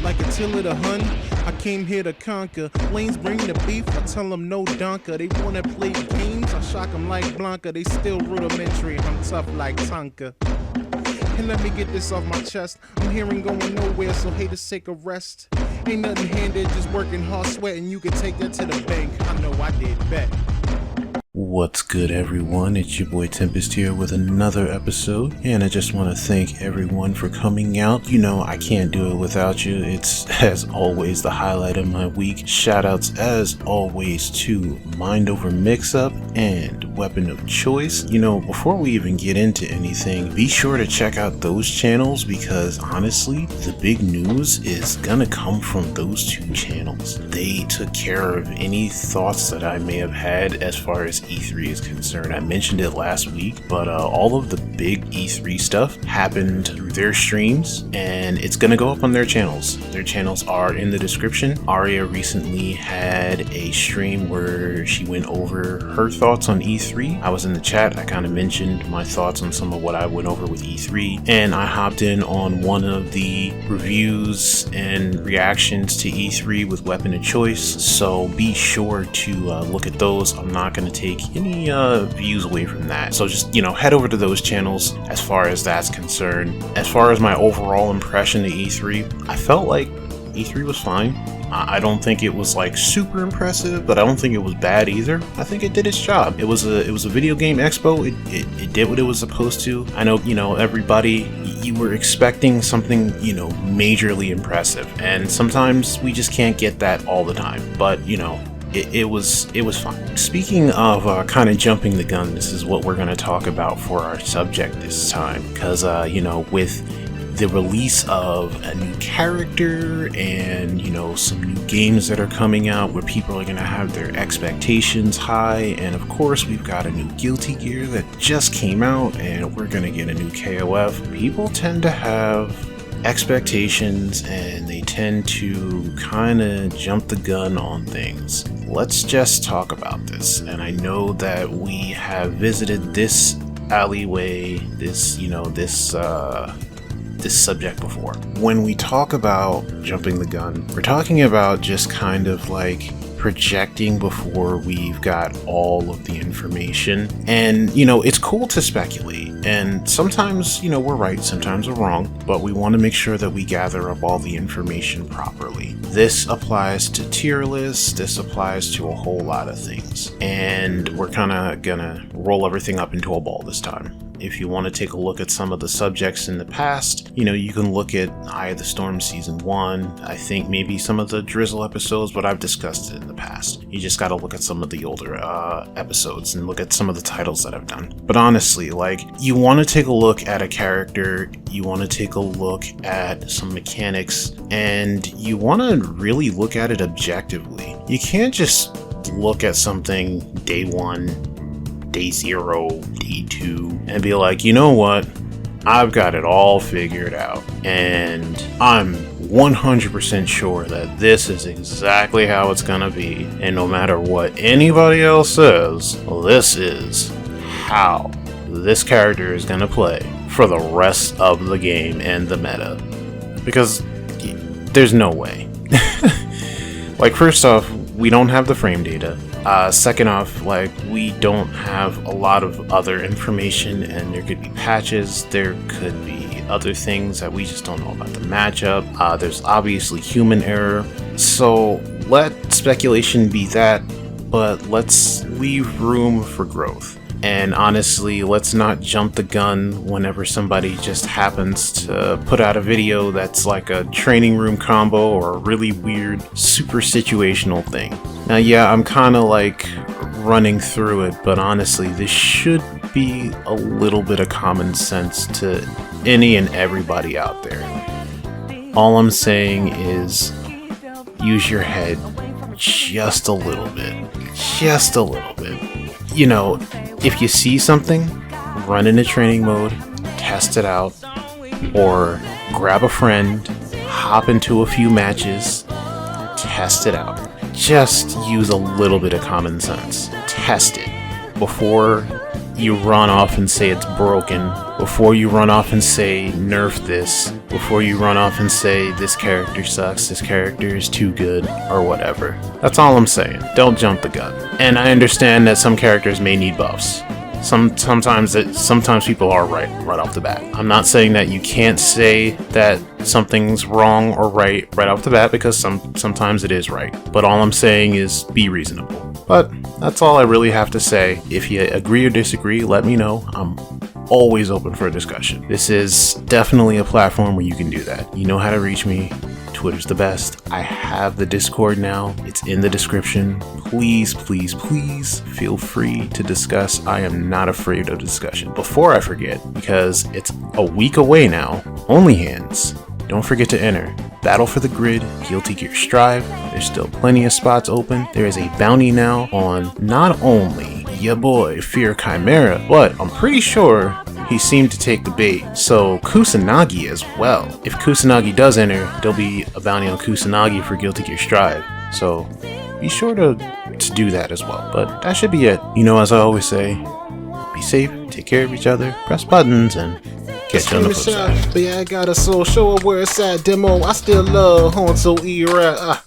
like Attila the Hun. I came here to conquer. Lanes bring the beef, I tell them no donker. They wanna play games, I shock them like Blanca. They still rudimentary, I'm tough like Tonka. And let me get this off my chest. I'm hearing going nowhere, so haters take a rest. Ain't nothing handed, just working hard, sweating. You can take that to the bank. I know I did bet. What's good, everyone? It's your boy Tempestt here with another episode, and I just want to thank everyone for coming out. You know, I can't do it without you. It's, as always, the highlight of my week. Shoutouts, as always, to Mind Over Mixup and Weapon of Choice. You know, before we even get into anything, be sure to check out those channels because, honestly, the big news is gonna come from those two channels. They took care of any thoughts that I may have had as far as E3 is concerned. I mentioned it last week, but all of the big E3 stuff happened through their streams, and it's gonna go up on their channels. Their channels are in the description. Aria recently had a stream where she went over her thoughts on E3. I was in the chat. I kind of mentioned my thoughts on some of what I went over with E3, and I hopped in on one of the reviews and reactions to E3 with Weapon of Choice, so be sure to look at those. I'm not going to take any views away from that, so just, you know, head over to those channels as far as that's concerned. As far as my overall impression of E3, I felt like E3 was fine. I don't think it was like super impressive, but I don't think it was bad either. I think it did its job. It was a video game expo. It did what it was supposed to. I know, you know, everybody, you were expecting something, you know, majorly impressive, and sometimes we just can't get that all the time. But, you know, it was fine. Speaking of kind of jumping the gun, this is what we're going to talk about for our subject this time, because you know, with the release of a new character and, you know, some new games that are coming out where people are going to have their expectations high, and of course we've got a new Guilty Gear that just came out, and we're going to get a new KOF. People tend to have expectations and they tend to kind of jump the gun on things. Let's just talk about this. And I know that we have visited this alleyway, this, you know, this subject before. When we talk about jumping the gun, we're talking about just kind of like projecting before we've got all of the information. And, you know, it's cool to speculate, and sometimes, you know, we're right, sometimes we're wrong, but we want to make sure that we gather up all the information properly. This applies to tier lists, this applies to a whole lot of things, and we're kind of gonna roll everything up into a ball this time. If you want to take a look at some of the subjects in the past, you know, you can look at Eye of the Storm Season 1, I think maybe some of the Drizzle episodes, but I've discussed it in the past. You just gotta look at some of the older episodes and look at some of the titles that I've done. But honestly, like, you want to take a look at a character, you want to take a look at some mechanics, and you want to really look at it objectively. You can't just look at something day one, day 0, day 2, and be like, you know what, I've got it all figured out, and I'm 100% sure that this is exactly how it's gonna be, and no matter what anybody else says, this is how this character is gonna play for the rest of the game and the meta. Because there's no way. Like, first off, we don't have the frame data. Second off, like, we don't have a lot of other information, and there could be patches, there could be other things that we just don't know about the matchup. There's obviously human error, so let speculation be that, but let's leave room for growth. And honestly, let's not jump the gun whenever somebody just happens to put out a video that's like a training room combo or a really weird, super situational thing. Now, yeah, I'm kind of like running through it, but honestly, this should be a little bit of common sense to any and everybody out there. All I'm saying is use your head just a little bit. Just a little bit. You know, if you see something, run into training mode, test it out, or grab a friend, hop into a few matches, test it out. Just use a little bit of common sense. Test it before you run off and say it's broken before you run off and say nerf this, before you run off and say this character sucks, this character is too good, or whatever. That's all I'm saying. Don't jump the gun. And I understand that some characters may need buffs. Sometimes people are right off the bat. I'm not saying that you can't say that something's wrong or right off the bat, because sometimes it is right. But all I'm saying is be reasonable. But that's all I really have to say. If you agree or disagree, let me know. I'm always open for a discussion. This is definitely a platform where you can do that. You know how to reach me. Twitter's the best. I have the Discord now. It's in the description. Please, please, please feel free to discuss. I am not afraid of discussion. Before I forget, because it's a week away now, Only Hands. Don't forget to enter. Battle for the Grid, Guilty Gear Strive. There's still plenty of spots open. There is a bounty now on not only ya boy Fear Chimera, but I'm pretty sure he seemed to take the bait. So Kusanagi as well. If Kusanagi does enter, there'll be a bounty on Kusanagi for Guilty Gear Strive. So be sure to do that as well. But that should be it. You know, as I always say, be safe, take care of each other, press buttons, and catch you on the flip side. But yeah, I got a soul, show her where it's at, demo. I still love Honto E-Rap.